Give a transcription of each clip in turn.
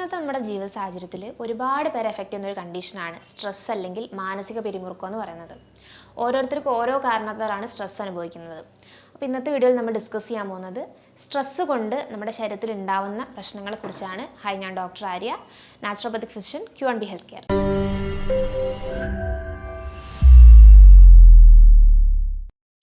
ഇന്നത്തെ നമ്മുടെ ജീവിത സാഹചര്യത്തിൽ ഒരുപാട് പേരെ എഫക്റ്റ് ചെയ്യുന്ന ഒരു കണ്ടീഷനാണ് സ്ട്രെസ് അല്ലെങ്കിൽ മാനസിക പിരിമുറുക്കം എന്ന് പറയുന്നത്. ഓരോരുത്തർക്കും ഓരോ കാരണത്താലാണ് സ്ട്രെസ് അനുഭവിക്കുന്നത്. അപ്പോൾ ഇന്നത്തെ വീഡിയോയിൽ നമ്മൾ ഡിസ്കസ് ചെയ്യാൻ പോകുന്നത് സ്ട്രെസ് കൊണ്ട് നമ്മുടെ ശരീരത്തിൽ ഉണ്ടാവുന്ന പ്രശ്നങ്ങളെക്കുറിച്ചാണ്. ഹായ്, ഞാൻ doctor Arya, നാച്ചുറോപ്പത്തിക് physician, Q&B health care.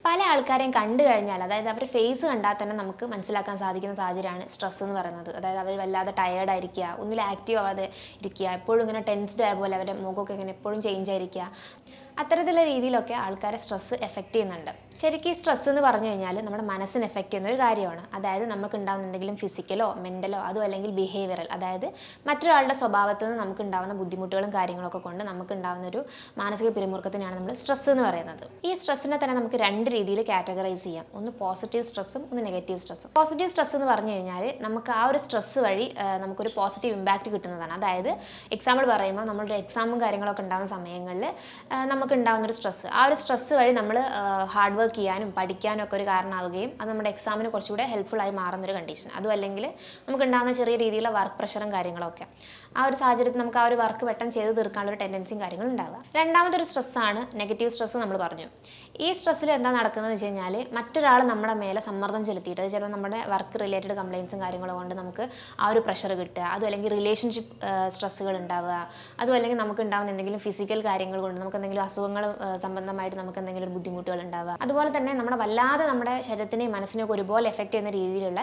പല ആൾക്കാരെയും കണ്ടു കഴിഞ്ഞാൽ, അതായത് അവർ ഫേസ് കണ്ടാൽ തന്നെ നമുക്ക് മനസ്സിലാക്കാൻ സാധിക്കുന്ന സാഹചര്യമാണ് സ്ട്രെസ് എന്ന് പറയുന്നത്. അതായത് അവർ വല്ലാതെ ടയേർഡ് ആയിരിക്കുക, ഒന്നിൽ ആക്റ്റീവ് ആവാതെ ഇരിക്കുക, എപ്പോഴും ഇങ്ങനെ ടെൻസ്ഡ് ആയ പോലെ അവരുടെ മുഖമൊക്കെ ഇങ്ങനെ എപ്പോഴും ചേഞ്ച് ആയിരിക്കുക. അത്തരത്തിലുള്ള രീതിയിലൊക്കെ ആൾക്കാരെ സ്ട്രെസ് എഫക്റ്റ് ചെയ്യുന്നുണ്ട്. ശരിക്കും ഈ സ്ട്രെസ് എന്ന് പറഞ്ഞു കഴിഞ്ഞാൽ നമ്മുടെ മനസ്സിന് എഫക്റ്റ് ചെയ്യുന്ന ഒരു കാര്യമാണ്. അതായത് നമുക്ക് ഉണ്ടാകുന്ന എന്തെങ്കിലും ഫിസിക്കലോ മെൻ്റലോ അതും അല്ലെങ്കിൽ ബിഹേവിയറൽ, അതായത് മറ്റൊരാളുടെ സ്വഭാവത്തിൽ നിന്ന് നമുക്ക് ഉണ്ടാകുന്ന ബുദ്ധിമുട്ടുകളും കാര്യങ്ങളൊക്കെ കൊണ്ട് നമുക്ക് ഉണ്ടാകുന്ന ഒരു മാനസിക പിരിമുറുക്കത്തിനാണ് നമ്മൾ സ്ട്രെസ് എന്ന് പറയുന്നത്. ഈ സ്ട്രെസ്സിനെ തന്നെ നമുക്ക് രണ്ട് രീതിയിൽ കാറ്റഗറൈസ് ചെയ്യാം. ഒന്ന് പോസിറ്റീവ് സ്ട്രെസ്സും ഒന്ന് നെഗറ്റീവ് സ്ട്രെസ്സും. പോസിറ്റീവ് സ്ട്രെസ് എന്ന് പറഞ്ഞു കഴിഞ്ഞാൽ നമുക്ക് ആ ഒരു സ്ട്രെസ് വഴി നമുക്കൊരു പോസിറ്റീവ് ഇമ്പാക്റ്റ് കിട്ടുന്നതാണ്. അതായത് എക്സാമ്പിൾ പറയുമ്പോൾ നമ്മളുടെ എക്സാമും കാര്യങ്ങളൊക്കെ ഉണ്ടാകുന്ന സമയങ്ങളിൽ നമുക്ക് ഉണ്ടാകുന്നൊരു സ്ട്രെസ്, ആ ഒരു സ്ട്രെസ് വഴി നമ്മൾ ഹാർഡ് വർക്ക് ചെയ്യാനും പഠിക്കാനും ഒക്കെ ഒരു കാരണമാവുകയും അത് നമ്മുടെ എക്സാമിന് കുറച്ചുകൂടെ ഹെൽപ്ഫുൾ ആയി മാറുന്നൊരു കണ്ടീഷൻ. അതും അല്ലെങ്കിൽ നമുക്ക് ഉണ്ടാകുന്ന ചെറിയ രീതിയിലുള്ള വർക്ക് പ്രഷറും കാര്യങ്ങളൊക്കെ ആ ഒരു സാഹചര്യത്തിൽ നമുക്ക് ആ ഒരു വർക്ക് പെട്ടെന്ന് ചെയ്ത് തീർക്കാനുള്ള ഒരു ടെൻഡൻസിയും കാര്യങ്ങളും ഉണ്ടാവുക. രണ്ടാമതൊരു സ്ട്രെസ്സാണ് നെഗറ്റീവ് സ്ട്രെസ് നമ്മൾ പറഞ്ഞു. ഈ സ്ട്രെസ്സിൽ എന്താ നടക്കുന്നത് വെച്ച് കഴിഞ്ഞാൽ മറ്റൊരാൾ നമ്മുടെ മേലെ സമ്മർദ്ദം ചെലുത്തിയിട്ട്, അത് ചിലപ്പോൾ നമ്മുടെ വർക്ക് റിലേറ്റഡ് കംപ്ലയിൻസും കാര്യങ്ങളും കൊണ്ട് നമുക്ക് ആ ഒരു പ്രഷർ കിട്ടുക, അതും അല്ലെങ്കിൽ റിലേഷൻഷിപ്പ് സ്ട്രെസ്സുകൾ ഉണ്ടാവുക, അതും അല്ലെങ്കിൽ നമുക്ക് ഉണ്ടാകുന്ന എന്തെങ്കിലും ഫിസിക്കൽ കാര്യങ്ങൾ കൊണ്ട് നമുക്ക് എന്തെങ്കിലും അസുഖങ്ങൾ സംബന്ധമായിട്ട് നമുക്ക് എന്തെങ്കിലും ബുദ്ധിമുട്ടുകൾ ഉണ്ടാവുക. അതുപോലെ തന്നെ വല്ലാതെ നമ്മുടെ ശരീരത്തിനെയും മനസ്സിനെയൊക്കെ ഒരുപോലെ എഫക്റ്റ് ചെയ്യുന്ന രീതിയിലുള്ള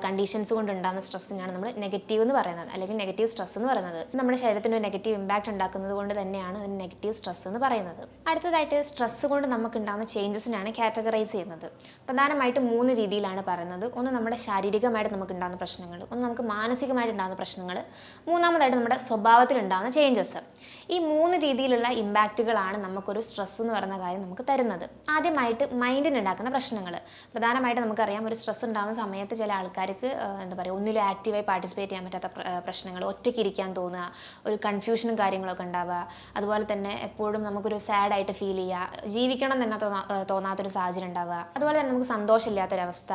കണ്ടീഷൻസ് കൊണ്ട് ഉണ്ടാകുന്ന സ്ട്രെസ്സിനാണ് നമ്മൾ നെഗറ്റീവ് എന്ന് പറയുന്നത്, അല്ലെങ്കിൽ നെഗറ്റീവ് സ്ട്രെസ് എന്ന് പറയുന്നത്. നമ്മുടെ ശരീരത്തിന് ഒരു നെഗറ്റീവ് ഇമ്പാക്റ്റ് ഉണ്ടാക്കുന്നത് കൊണ്ട് തന്നെയാണ് അതിന് നെഗറ്റീവ് സ്ട്രെസ് എന്ന് പറയുന്നത്. അടുത്തതായിട്ട് സ്ട്രെസ് കൊണ്ട് നമുക്ക് ഉണ്ടാകുന്ന ചേഞ്ചസിനാണ് കാറ്റഗറൈസ് ചെയ്യുന്നത്. പ്രധാനമായിട്ടും 3 രീതിയിലാണ് പറയുന്നത്. ഒന്ന് നമ്മുടെ ശാരീരികമായിട്ട് നമുക്ക് ഉണ്ടാകുന്ന പ്രശ്നങ്ങൾ, ഒന്ന് നമുക്ക് മാനസികമായിട്ട് ഉണ്ടാകുന്ന പ്രശ്നങ്ങൾ, മൂന്നാമതായിട്ട് നമ്മുടെ സ്വഭാവത്തിൽ ഉണ്ടാകുന്ന ചേഞ്ചസ്. ഈ 3 രീതിയിലുള്ള ഇമ്പാക്റ്റുകളാണ് നമുക്കൊരു സ്ട്രെസ് എന്ന് പറയുന്ന കാര്യം നമുക്ക് തരുന്നത്. ആദ്യമായിട്ട് മൈൻഡിന് ഉണ്ടാക്കുന്ന പ്രശ്നങ്ങൾ. പ്രധാനമായിട്ട് നമുക്കറിയാം, ഒരു സ്ട്രെസ് ഉണ്ടാകുന്ന സമയത്ത് ചില ആൾക്കാർക്ക് എന്താ പറയുക, ഒന്നിലും ആക്റ്റീവായി പാർട്ടിസിപ്പേറ്റ് ചെയ്യാൻ പറ്റാത്ത പ്രശ്നങ്ങൾ, ഒറ്റയ്ക്ക് ഇരിക്കാൻ തോന്നുക, ഒരു കൺഫ്യൂഷനും കാര്യങ്ങളൊക്കെ ഉണ്ടാവുക, അതുപോലെ തന്നെ എപ്പോഴും നമുക്കൊരു സാഡായിട്ട് ഫീൽ ചെയ്യുക, ജീവിക്കണം തന്നെ തോന്നാത്തൊരു സാഹചര്യം ഉണ്ടാവുക, അതുപോലെ തന്നെ നമുക്ക് സന്തോഷമില്ലാത്തൊരവസ്ഥ,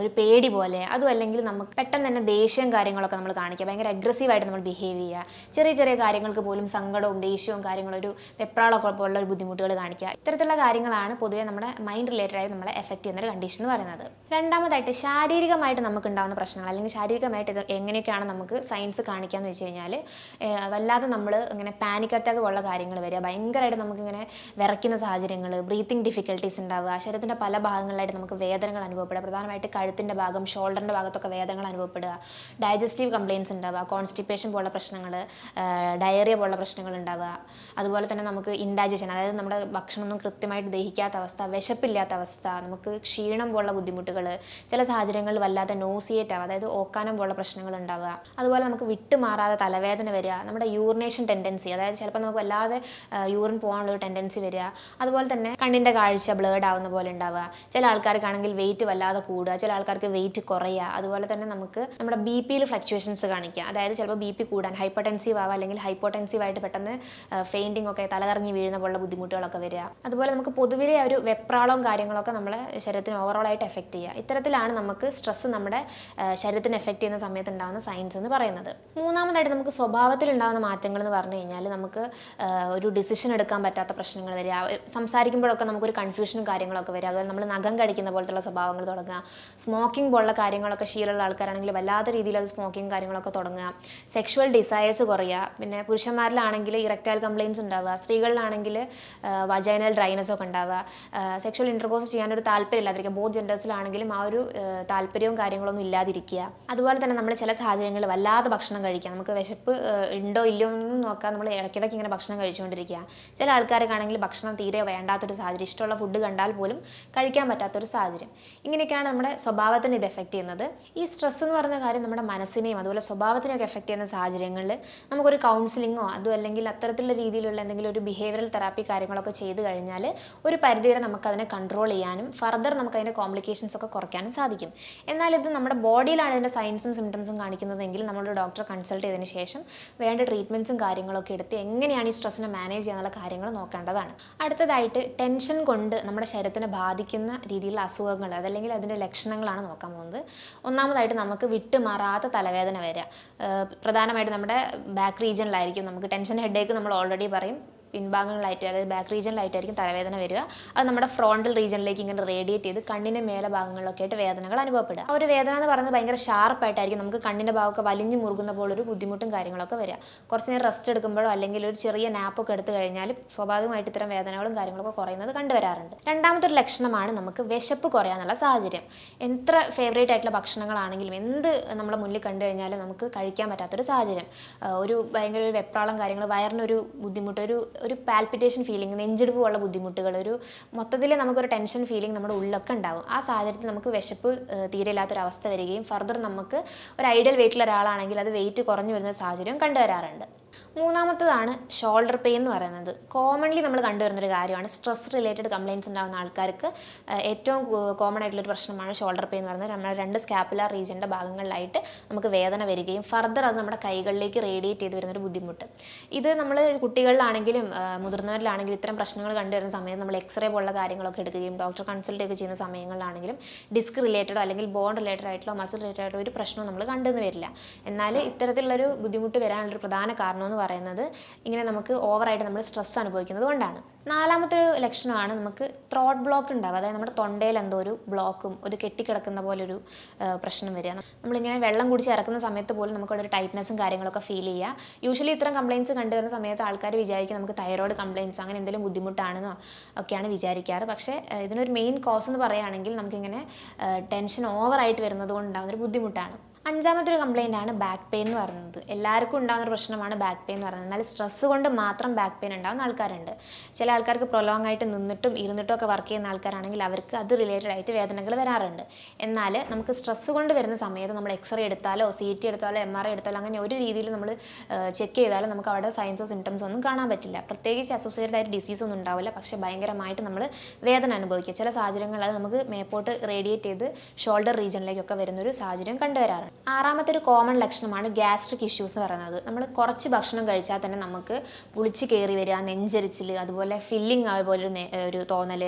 ഒരു പേടി പോലെ, അതും അല്ലെങ്കിൽ നമുക്ക് പെട്ടെന്ന് തന്നെ ദേഷ്യം കാര്യങ്ങളൊക്കെ നമ്മൾ കാണിക്കുക, ഭയങ്കര അഗ്രസീവായിട്ട് നമ്മൾ ബിഹേവ് ചെയ്യുക, ചെറിയ ചെറിയ കാര്യങ്ങൾക്ക് പോലും സങ്കടവും ദേഷ്യവും കാര്യങ്ങളും ഒരു വെപ്രാളമൊക്കെ പോലുള്ള ഒരു ബുദ്ധിമുട്ടുകൾ കാണിക്കുക. ഇത്തരത്തിലുള്ള കാര്യങ്ങളാണ് പൊതുവേ നമ്മുടെ മൈൻഡ് റിലേറ്റഡ് ആയി നമ്മളെ എഫക്റ്റ് ചെയ്യുന്ന ഒരു കണ്ടീഷൻ എന്ന് പറയുന്നത്. രണ്ടാമതായിട്ട് ശാരീരികമായിട്ട് നമുക്ക് ഉണ്ടാകുന്ന പ്രശ്നങ്ങൾ, അല്ലെങ്കിൽ ശാരീരികമായിട്ട് ഇത് എങ്ങനെയൊക്കെയാണ് നമുക്ക് സയൻസ് കാണിക്കാന്ന് വെച്ച് കഴിഞ്ഞാൽ, വല്ലാതെ നമ്മൾ ഇങ്ങനെ പാനിക് അറ്റാക്ക് പോലുള്ള കാര്യങ്ങൾ വരിക, ഭയങ്കരമായിട്ട് നമുക്കിങ്ങനെ വിറയ്ക്കുന്ന സാഹചര്യങ്ങൾ, ബ്രീത്തിങ് ഡിഫിക്കൽട്ടീസ് ഉണ്ടാവുക, ശരീരത്തിൻ്റെ പല ഭാഗങ്ങളിലായിട്ട് നമുക്ക് വേദനകൾ അനുഭവപ്പെടുക, പ്രധാനമായിട്ട് കഴുത്തിൻ്റെ ഭാഗം, ഷോൾഡറിൻ്റെ ഭാഗത്തൊക്കെ വേദനകൾ അനുഭവപ്പെടുക, ഡൈജസ്റ്റീവ് കംപ്ലയിൻസ് ഉണ്ടാവുക, കോൺസ്റ്റിപ്പേഷൻ പോലുള്ള പ്രശ്നങ്ങൾ, ഡയറിയ പോലുള്ള പ്രശ്നങ്ങൾ ഉണ്ടാവുക, അതുപോലെ തന്നെ നമുക്ക് ഇൻഡൈജഷൻ, അതായത് നമ്മുടെ ഭക്ഷണമൊന്നും കൃത്യമായിട്ട് ദഹിക്കാത്ത അവസ്ഥ, വിശപ്പില്ലാത്ത അവസ്ഥ, നമുക്ക് ക്ഷീണം പോലുള്ള ബുദ്ധിമുട്ടുകൾ, ചില സാഹചര്യങ്ങളിൽ വല്ലാതെ നോസിയേറ്റ് ആവുക, അതായത് ഓക്കാനം പോലുള്ള പ്രശ്നങ്ങൾ ഉണ്ടാവുക, അതുപോലെ നമുക്ക് വിട്ടുമാറാതെ തലവേദന വരിക, നമ്മുടെ യൂറിനേഷൻ ടെൻഡൻസി, അതായത് ചിലപ്പോൾ നമുക്ക് വല്ലാതെ യൂറിൻ പോകാനുള്ളൊരു ടെൻഡൻസി വരിക, അതുപോലെ തന്നെ കണ്ണിൻ്റെ കാഴ്ച ബ്ലേഡ് ആവുന്ന പോലെ ഉണ്ടാവുക, ചില ആൾക്കാർക്കാണെങ്കിൽ വെയിറ്റ് വല്ലാതെ കൂടുക, ചില ആൾക്കാർക്ക് വെയിറ്റ് കുറയുക, അതുപോലെ തന്നെ നമുക്ക് നമ്മുടെ BP-യിൽ ഫ്ലക്ച്വേഷൻസ് കാണിക്കുക, അതായത് ചിലപ്പോൾ BP കൂടാൻ ഹൈപ്പർടെൻസീവ് ആവുക, അല്ലെങ്കിൽ ഹൈപ്പോടെൻസീവ് ആയിട്ട് പെട്ടെന്ന് ഫെയിൻറ്റിംഗ് ഒക്കെ, തലകറങ്ങി വീഴുന്ന പോലുള്ള ബുദ്ധിമുട്ടുകളൊക്കെ വരിക, അതുപോലെ നമുക്ക് പൊതുവിലെ ഒരു വെപ്രാളവും കാര്യങ്ങളൊക്കെ നമ്മളെ ശരീരത്തിന് ഓവറോളായിട്ട് എഫക്റ്റ് ചെയ്യുക. ഇത്തരത്തിലാണ് നമുക്ക് സ്ട്രെസ് നമ്മുടെ ശരീരത്തിന് എഫക്റ്റ് ചെയ്യുന്ന സമയത്ത് ഉണ്ടാകുന്ന സയൻസ് എന്ന് പറയുന്നത്. മൂന്നാമതായിട്ട് നമുക്ക് സ്വഭാവത്തിൽ ഉണ്ടാകുന്ന മാറ്റങ്ങൾ എന്ന് പറഞ്ഞു കഴിഞ്ഞാൽ, നമുക്ക് ഒരു ഡിസിഷൻ എടുക്കാൻ പറ്റാത്ത പ്രശ്നങ്ങൾ വരിക, സംസാരിക്കുമ്പോഴൊക്കെ നമുക്കൊരു കൺഫ്യൂഷനും കാര്യങ്ങളൊക്കെ വരിക, അതുപോലെ നമ്മൾ നഖം കടിക്കുന്ന പോലത്തുള്ള സ്വഭാവങ്ങൾ തുടങ്ങുക, സ്മോക്കിംഗ് പോലുള്ള കാര്യങ്ങളൊക്കെ ശീലമുള്ള ആൾക്കാരാണെങ്കിൽ വല്ലാത്ത രീതിയിൽ അത് സ്മോക്കിംഗ് കാര്യങ്ങളൊക്കെ തുടങ്ങുക, സെക്ഷുവൽ ഡിസയേഴ്സ് കുറയുക, പിന്നെ പുരുഷന്മാരിലാണെങ്കിൽ ഇറക്ടൈൽ കംപ്ലയിൻസ് ഉണ്ടാവുക, സ്ത്രീകളിലാണെങ്കിൽ വജൈനൽ ഡ്രൈനസ് ഒക്കെ ഉണ്ടാവുക, സെക്ഷൽ ഇൻ്റർകോഴ്സ് ചെയ്യാനൊരു താല്പര്യമില്ലാതിരിക്കുക, ബോത്ത് ജെൻഡേഴ്സിലാണെങ്കിലും ആ ഒരു താല്പര്യവും കാര്യങ്ങളൊന്നും ഇല്ലാതിരിക്കുക, അതുപോലെ തന്നെ നമ്മൾ ചില സാഹചര്യങ്ങളിൽ വല്ലാതെ ഭക്ഷണം കഴിക്കുക, നമുക്ക് വിശപ്പ് ഉണ്ടോ ഇല്ലയോ എന്നൊന്നും നോക്കാൻ നമ്മൾ ഇടയ്ക്കിടയ്ക്ക് ഇങ്ങനെ ഭക്ഷണം കഴിച്ചുകൊണ്ടിരിക്കുക, ചില ആൾക്കാർക്കാണെങ്കിൽ ഭക്ഷണം തീരെ വേണ്ടാത്തൊരു സാഹചര്യം, ഇഷ്ടമുള്ള ഫുഡ് കണ്ടാൽ പോലും കഴിക്കാൻ പറ്റാത്തൊരു സാഹചര്യം. ഇങ്ങനെയൊക്കെയാണ് നമ്മുടെ സ്വഭാവത്തിന് ഇത് എഫക്റ്റ് ചെയ്യുന്നത്. ഈ സ്ട്രെസ് എന്ന് പറയുന്ന കാര്യം നമ്മുടെ മനസ്സിനെയും അതുപോലെ സ്വഭാവത്തിനെയൊക്കെ എഫക്റ്റ് ചെയ്യുന്ന സാഹചര്യങ്ങളിൽ നമുക്കൊരു കൗൺസിലിങ്ങോ അതും അല്ലെങ്കിൽ അത്തരത്തിലുള്ള രീതിയിലുള്ള എന്തെങ്കിലും ഒരു ബിഹേവിയറൽ തെറാപ്പി കാര്യങ്ങളൊക്കെ ചെയ്ത് കഴിഞ്ഞാൽ ഒരു പരിധിവരെ നമുക്കതിനെ അതിനെ കൺട്രോൾ ചെയ്യാനും ഫർദർ നമുക്ക് അതിൻ്റെ കോംപ്ലിക്കേഷൻസ് ഒക്കെ കുറയ്ക്കാനും സാധിക്കും. എന്നാൽ ഇത് നമ്മുടെ ബോഡിയിലാണ് ഇതിൻ്റെ സൈൻസും സിംറ്റംസും കാണിക്കുന്നതെങ്കിൽ നമ്മളൊരു ഡോക്ടറെ കൺസൾട്ട് ചെയ്തതിന് ശേഷം വേണ്ട ട്രീറ്റ്മെൻറ്റ്സും കാര്യങ്ങളൊക്കെ എടുത്ത് എങ്ങനെയാണ് ഈ സ്ട്രെസ്സിനെ മാനേജ് ചെയ്യാനുള്ള കാര്യങ്ങൾ നോക്കേണ്ടതാണ്. അടുത്തതായിട്ട് ടെൻഷൻ കൊണ്ട് നമ്മുടെ ശരീരത്തിനെ ബാധിക്കുന്ന രീതിയിലുള്ള അസുഖങ്ങൾ അതല്ലെങ്കിൽ അതിൻ്റെ ലക്ഷണങ്ങളാണ് നോക്കാൻ പോകുന്നത്. ഒന്നാമതായിട്ട് നമുക്ക് വിട്ടുമാറാത്ത തലവേദന വരിക. പ്രധാനമായിട്ട് നമ്മുടെ ബാക്ക് റീജിയനിലായിരിക്കും. നമുക്ക് ടെൻഷൻ ഹെഡേക്ക് നമ്മൾ ഓൾറെഡി പറയും. പിൻഭാഗങ്ങളിലായിട്ട് അതായത് ബാക്ക് റീജിയനിലായിട്ടായിരിക്കും തലവേദന വരിക. അത് നമ്മുടെ ഫ്രോണ്ടൽ റീജിയനിലേക്ക് ഇങ്ങനെ റേഡിയേറ്റ് ചെയ്ത് കണ്ണിൻ്റെ മേലെ ഭാഗങ്ങളിലൊക്കെ ആയിട്ട് വേദനകൾ അനുഭവപ്പെടുക. ആ ഒരു വേദന എന്ന് പറയുന്നത് ഭയങ്കര ഷാർപ്പായിട്ടായിരിക്കും. നമുക്ക് കണ്ണിൻ്റെ ഭാഗമൊക്കെ വലിഞ്ഞു മുറുകുന്ന പോലൊരു ബുദ്ധിമുട്ടും കാര്യങ്ങളൊക്കെ വരിക. കുറച്ച് നേരം റെസ്റ്റ് എടുക്കുമ്പോഴോ അല്ലെങ്കിൽ ഒരു ചെറിയ നാപ്പൊക്കെ എടുത്തു കഴിഞ്ഞാൽ സ്വാഭാവികമായിട്ട് ഇത്തരം വേദനകളും കാര്യങ്ങളൊക്കെ കുറയുന്നത് കണ്ടുവരാറുണ്ട്. രണ്ടാമത്തെ ഒരു ലക്ഷണമാണ് നമുക്ക് വിശപ്പ് കുറയാനുള്ള സാഹചര്യം. എത്ര ഫേവറേറ്റ് ആയിട്ടുള്ള ഭക്ഷണങ്ങളാണെങ്കിലും എന്ത് നമ്മളെ മുന്നിൽ കണ്ടു കഴിഞ്ഞാലും നമുക്ക് കഴിക്കാൻ പറ്റാത്തൊരു സാഹചര്യം. ഒരു ഭയങ്കര ഒരു വെപ്രാളം കാര്യങ്ങൾ, വയറിനൊരു ബുദ്ധിമുട്ട്, ഒരു പാൽപിറ്റേഷൻ ഫീലിംഗ്, നെഞ്ചെടുപ്പ് പോലുള്ള ബുദ്ധിമുട്ടുകൾ, ഒരു മൊത്തത്തിൽ നമുക്കൊരു ടെൻഷൻ ഫീലിംഗ് നമ്മുടെ ഉള്ളിലൊക്കെ ഉണ്ടാവും. ആ സാഹചര്യത്തിൽ നമുക്ക് വിശപ്പ് തീരെ ഇല്ലാത്തൊരവസ്ഥ വരികയും ഫർദർ നമുക്ക് ഒരു ഐഡിയൽ വെയിറ്റുള്ള ഒരാളാണെങ്കിൽ അത് വെയിറ്റ് കുറഞ്ഞു വരുന്ന സാഹചര്യം കണ്ടുവരാറുണ്ട്. മൂന്നാമത്തതാണ് ഷോൾഡർ പെയിൻ എന്ന് പറയുന്നത്. കോമൺലി നമ്മൾ കണ്ടുവരുന്നൊരു കാര്യമാണ്. സ്ട്രെസ് റിലേറ്റഡ് കംപ്ലയിൻറ്റ്സ് ഉണ്ടാകുന്ന ആൾക്കാർക്ക് ഏറ്റവും കോമൺ ആയിട്ടുള്ളൊരു പ്രശ്നമാണ് ഷോൾഡർ പെയിൻ എന്ന് പറയുന്നത്. നമ്മുടെ രണ്ട് സ്കാപ്പുലാർ റീജിയൻ്റെ ഭാഗങ്ങളിലായിട്ട് നമുക്ക് വേദന വരികയും ഫർദർ അത് നമ്മുടെ കൈകളിലേക്ക് റേഡിയേറ്റ് ചെയ്ത് വരുന്നൊരു ബുദ്ധിമുട്ട്. ഇത് നമ്മൾ കുട്ടികളിലാണെങ്കിലും മുതിർന്നവരിലാണെങ്കിലും ഇത്തരം പ്രശ്നങ്ങൾ കണ്ടുവരുന്ന സമയത്ത് നമ്മൾ എക്സ്റേ പോലുള്ള കാര്യങ്ങളൊക്കെ എടുക്കുകയും ഡോക്ടർ കൺസൾട്ട് ഒക്കെ ചെയ്യുന്ന സമയങ്ങളിലാണെങ്കിലും ഡിസ്ക് റിലേറ്റഡോ അല്ലെങ്കിൽ ബോൺ റിലേറ്റഡ് ആയിട്ടുള്ള മസിൽ റിലേറ്റഡ് ആയിട്ടുള്ള ഒരു പ്രശ്നവും നമ്മൾ കണ്ടുവന്ന് വരില്ല. എന്നാൽ ഇത്തരത്തിലുള്ളൊരു ബുദ്ധിമുട്ട് വരാനുള്ളൊരു പ്രധാന കാരണം എന്ന് പറയുന്നത് ഇങ്ങനെ നമുക്ക് ഓവറായിട്ട് നമ്മൾ സ്ട്രെസ് അനുഭവിക്കുന്നത് കൊണ്ടാണ്. നാലാമത്തെ ഒരു ലക്ഷണമാണ് നമുക്ക് ത്രോട്ട് ബ്ലോക്ക് ഉണ്ടാവുക. അതായത് നമ്മുടെ തൊണ്ടയിൽ എന്തോ ഒരു ബ്ലോക്കും ഒരു കെട്ടിക്കിടക്കുന്ന പോലൊരു പ്രശ്നം വരിക. നമ്മളിങ്ങനെ വെള്ളം കുടിച്ച് ഇറക്കുന്ന സമയത്ത് പോലും നമുക്കവിടെ ഒരു ടൈറ്റ്നസ്സും കാര്യങ്ങളൊക്കെ ഫീൽ ചെയ്യുക. യൂഷ്വലി ഇത്തരം കംപ്ലയിൻറ്റ്സ് കണ്ടുവരുന്ന സമയത്ത് ആൾക്കാർ വിചാരിക്കും നമുക്ക് തൈറോയ്ഡ് കംപ്ലയിൻറ്റ്സ് അങ്ങനെ എന്തെങ്കിലും ബുദ്ധിമുട്ടാണെന്നോ ഒക്കെയാണ് വിചാരിക്കാറ്. പക്ഷേ ഇതിനൊരു മെയിൻ കോസ് എന്ന് പറയുകയാണെങ്കിൽ നമുക്കിങ്ങനെ ടെൻഷൻ ഓവറായിട്ട് വരുന്നത് കൊണ്ടുണ്ടാകുന്നൊരു ബുദ്ധിമുട്ടാണ്. അഞ്ചാമത്തെ ഒരു കംപ്ലയിൻ്റ് ആണ് ബാക്ക് പെയിൻ എന്ന് പറയുന്നത്. എല്ലാവർക്കും ഉണ്ടാകുന്ന പ്രശ്നമാണ് ബാക്ക് പെയിൻ എന്ന് പറയുന്നത്. എന്നാൽ സ്ട്രെസ് കൊണ്ട് മാത്രം ബാക്ക് പെയിൻ ഉണ്ടാകുന്ന ആൾക്കാരുണ്ട്. ചില ആൾക്കാർക്ക് പ്രൊലോങ് ആയിട്ട് നിന്നിട്ടും ഇരുന്നിട്ടും ഒക്കെ വർക്ക് ചെയ്യുന്ന ആൾക്കാരാണെങ്കിൽ അവർക്ക് അത് റിലേറ്റഡ് ആയിട്ട് വേദനകൾ വരാറുണ്ട്. എന്നാൽ നമുക്ക് സ്ട്രെസ് കൊണ്ട് വരുന്ന സമയത്ത് നമ്മൾ എക്സ്റേ എടുത്താലോ CT എടുത്താലോ MRI എടുത്താലോ അങ്ങനെ ഒരു രീതിയിൽ നമ്മൾ ചെക്ക് ചെയ്താലും നമുക്ക് അവിടെ സൈൻസോ സിംറ്റംസോ ഒന്നും കാണാൻ പറ്റില്ല. പ്രത്യേകിച്ച് അസോസിയേറ്റഡ് ആയിട്ട് ഡിസീസ് ഒന്നും ഉണ്ടാവില്ല. പക്ഷേ ഭയങ്കരമായിട്ട് നമ്മൾ വേദന അനുഭവിക്കുക. ചില സാഹചര്യങ്ങളിൽ അത് നമുക്ക് മേപ്പോട്ട് റേഡിയേറ്റ് ചെയ്ത് ഷോൾഡർ റീജിയനിലേക്കൊക്കെ വരുന്നൊരു സാഹചര്യം കണ്ടുവരാറുണ്ട്. ആറാമത്തെ ഒരു കോമൺ ലക്ഷണമാണ് ഗ്യാസ്ട്രിക് ഇഷ്യൂസ് എന്ന് പറയുന്നത്. നമ്മൾ കുറച്ച് ഭക്ഷണം കഴിച്ചാൽ തന്നെ നമുക്ക് പുളിച്ച് കയറി വരിക, നെഞ്ചരിച്ചിൽ, അതുപോലെ ഫില്ലിംഗ് ആയ പോലെ ഒരു തോന്നൽ,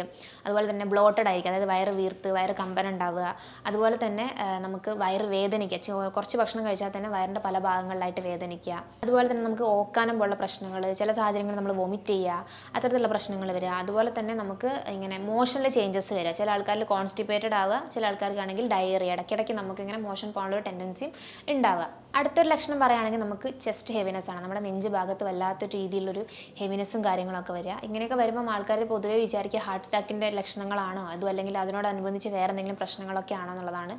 അതുപോലെ തന്നെ ബ്ലോട്ടഡ് ആയിരിക്കും, അതായത് വയറ് വീർത്ത് വയറ് കമ്പനം ഉണ്ടാവുക, അതുപോലെ തന്നെ നമുക്ക് വയറ് വേദനിക്കുക. കുറച്ച് ഭക്ഷണം കഴിച്ചാൽ തന്നെ വയറിൻ്റെ പല ഭാഗങ്ങളിലായിട്ട് വേദനിക്കുക, അതുപോലെ തന്നെ നമുക്ക് ഓക്കാനം പോലുള്ള പ്രശ്നങ്ങൾ, ചില സാഹചര്യങ്ങളിൽ നമ്മൾ വൊമിറ്റ് ചെയ്യുക, അത്തരത്തിലുള്ള പ്രശ്നങ്ങൾ വരിക. അതുപോലെ തന്നെ നമുക്ക് ഇങ്ങനെ മോഷനിൽ ചേഞ്ചസ് വരിക. ചില ആൾക്കാരിൽ കോൺസ്റ്റിപ്പേറ്റഡ് ആവുക, ചില ആൾക്കാർക്കാണെങ്കിൽ ഡയറിയ, ഇടയ്ക്കിടയ്ക്ക് നമുക്കിങ്ങനെ മോഷൻ പോകാനുള്ള ടെൻഡൻസിയും ഉണ്ടാവുക. അടുത്തൊരു ലക്ഷണം പറയുകയാണെങ്കിൽ നമുക്ക് ചെസ്റ്റ് ഹെവിനെസ് ആണ്. നമ്മുടെ നെഞ്ച് ഭാഗത്ത് വല്ലാത്തൊരു രീതിയിലൊരു ഹെവിനെസ്സും കാര്യങ്ങളൊക്കെ വരിക. ഇങ്ങനെയൊക്കെ വരുമ്പോൾ ആൾക്കാർ പൊതുവെ വിചാരിക്കുക ഹാർട്ട് അറ്റാക്കിൻ്റെ ലക്ഷണങ്ങളാണോ, അതും അല്ലെങ്കിൽ അതിനോടനുബന്ധിച്ച് വേറെ എന്തെങ്കിലും പ്രശ്നങ്ങളൊക്കെ ആണോ എന്നുള്ളതാണ്.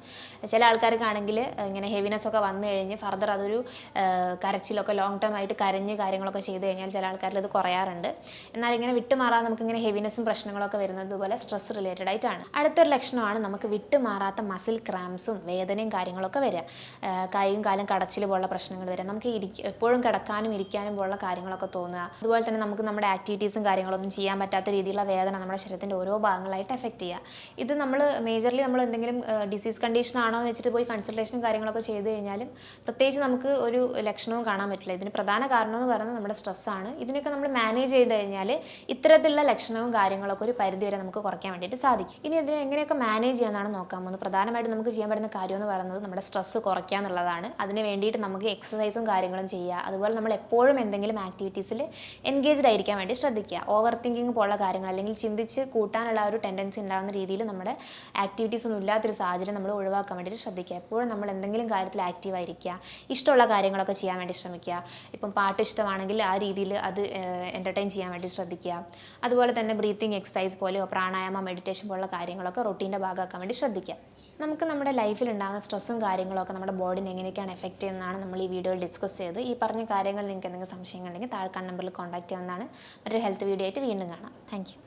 ചില ആൾക്കാർക്കാണെങ്കിൽ ഇങ്ങനെ ഹെവിനെസ് ഒക്കെ വന്നു കഴിഞ്ഞ് ഫർദർ അതൊരു കരച്ചിലൊക്കെ ലോങ് ടേം ആയിട്ട് കരഞ്ഞ് കാര്യങ്ങളൊക്കെ ചെയ്ത് കഴിഞ്ഞാൽ ചില ആൾക്കാരിൽ അത് കുറയാറുണ്ട്. എന്നാൽ ഇങ്ങനെ വിട്ടുമാറാതെ നമുക്കിങ്ങനെ ഹെവിനെസ്സും പ്രശ്നങ്ങളൊക്കെ വരുന്നത് ഇതുപോലെ സ്ട്രെസ് റിലേറ്റഡ് ആയിട്ടാണ്. അടുത്തൊരു ലക്ഷണമാണ് നമുക്ക് വിട്ടുമാറാത്ത മസിൽ ക്രാംസും വേദനയും കാര്യങ്ങളൊക്കെ വരിക. കൈയും കാലും കടച്ചിൽ പോലുള്ള പ്രശ്നങ്ങൾ വരിക. നമുക്ക് എപ്പോഴും കിടക്കാനും ഇരിക്കാനും പോലുള്ള കാര്യങ്ങളൊക്കെ തോന്നുക. അതുപോലെ തന്നെ നമുക്ക് നമ്മുടെ ആക്ടിവിറ്റീസും കാര്യങ്ങളൊന്നും ചെയ്യാൻ പറ്റാത്ത രീതിയിലുള്ള വേദന നമ്മുടെ ശരീരത്തിൻ്റെ ഓരോ ഭാഗങ്ങളായിട്ട് എഫക്റ്റ് ചെയ്യുക. ഇത് നമ്മൾ മേജർലി നമ്മൾ എന്തെങ്കിലും ഡിസീസ് കണ്ടീഷൻ ആണോ എന്ന് വെച്ചിട്ട് പോയി കൺസൾട്ടേഷനും കാര്യങ്ങളൊക്കെ ചെയ്ത് കഴിഞ്ഞാലും പ്രത്യേകിച്ച് നമുക്ക് ഒരു ലക്ഷണവും കാണാൻ പറ്റില്ല. ഇതിന് പ്രധാന കാരണം എന്ന് പറയുന്നത് നമ്മുടെ സ്ട്രെസ്സാണ്. ഇതിനൊക്കെ നമ്മൾ മാനേജ് ചെയ്ത് കഴിഞ്ഞാൽ ഇത്തരത്തിലുള്ള ലക്ഷണവും കാര്യങ്ങളൊക്കെ ഒരു പരിധി വരെ നമുക്ക് കുറയ്ക്കാൻ വേണ്ടിയിട്ട് സാധിക്കും. ഇനി ഇതിനെ എങ്ങനെയൊക്കെ മാനേജ് ചെയ്യാനാണ് നോക്കാൻ പോകുന്നത്. പ്രധാനമായിട്ട് നമുക്ക് ചെയ്യാൻ പറ്റുന്ന കാര്യം എന്ന് പറയുന്നത് നമ്മുടെ സ്ട്രെസ് കുറയ്ക്കുക എന്നുള്ളതാണ്. അതിന് വേണ്ടിയിട്ട് നമുക്ക് എക്സസൈസും കാര്യങ്ങളും ചെയ്യുക. അതുപോലെ നമ്മൾ എപ്പോഴും എന്തെങ്കിലും ആക്ടിവിറ്റീസിൽ എൻഗേജ്ഡ് ആയിരിക്കാൻ വേണ്ടി ശ്രദ്ധിക്കുക. ഓവർ തിങ്കിങ് പോലുള്ള കാര്യങ്ങൾ അല്ലെങ്കിൽ ചിന്തിച്ച് കൂട്ടാനുള്ള ഒരു ടെൻഡൻസി ഉണ്ടാകുന്ന രീതിയിൽ നമ്മുടെ ആക്ടിവിറ്റീസ് ഒന്നും ഇല്ലാത്തൊരു സാഹചര്യം നമ്മൾ ഒഴിവാക്കാൻ വേണ്ടിയിട്ട് ശ്രദ്ധിക്കുക. എപ്പോഴും നമ്മൾ എന്തെങ്കിലും കാര്യത്തിൽ ആക്റ്റീവ് ആയിരിക്കുക. ഇഷ്ടമുള്ള കാര്യങ്ങളൊക്കെ ചെയ്യാൻ വേണ്ടി ശ്രമിക്കുക. ഇപ്പം പാട്ട് ഇഷ്ടമാണെങ്കിൽ ആ രീതിയിൽ അത് എൻ്റർടൈൻ ചെയ്യാൻ വേണ്ടി ശ്രദ്ധിക്കുക. അതുപോലെ തന്നെ ബ്രീത്തിങ് എക്സസൈസ് പോലെയോ പ്രാണായാമം, മെഡിറ്റേഷൻ പോലുള്ള കാര്യങ്ങളൊക്കെ റൊട്ടീൻ്റെ ഭാഗമാക്കാൻ വേണ്ടി ശ്രദ്ധിക്കുക. നമുക്ക് നമ്മുടെ ലൈഫിൽ ഉണ്ടാകുന്ന സ്ട്രെസ്സും കാര്യങ്ങളൊക്കെ നമ്മുടെ ബോഡിനെ എങ്ങനെയൊക്കെയാണ് എഫക്റ്റ് ചെയ്യുന്നതാണ് നമ്മൾ ഈ വീഡിയോയിൽ ഡിസ്കസ് ചെയ്ത്. ഈ പറഞ്ഞ കാര്യങ്ങൾ നിങ്ങൾക്ക് എന്തെങ്കിലും സംശയം ഉണ്ടെങ്കിൽ താഴെ നമ്പറിൽ കോൺടാക്ട് ചെയ്യാവുന്നതാണ്. മറ്റൊരു ഹെൽത്ത് വീഡിയോ ആയിട്ട് വീണ്ടും കാണാം. Thank you.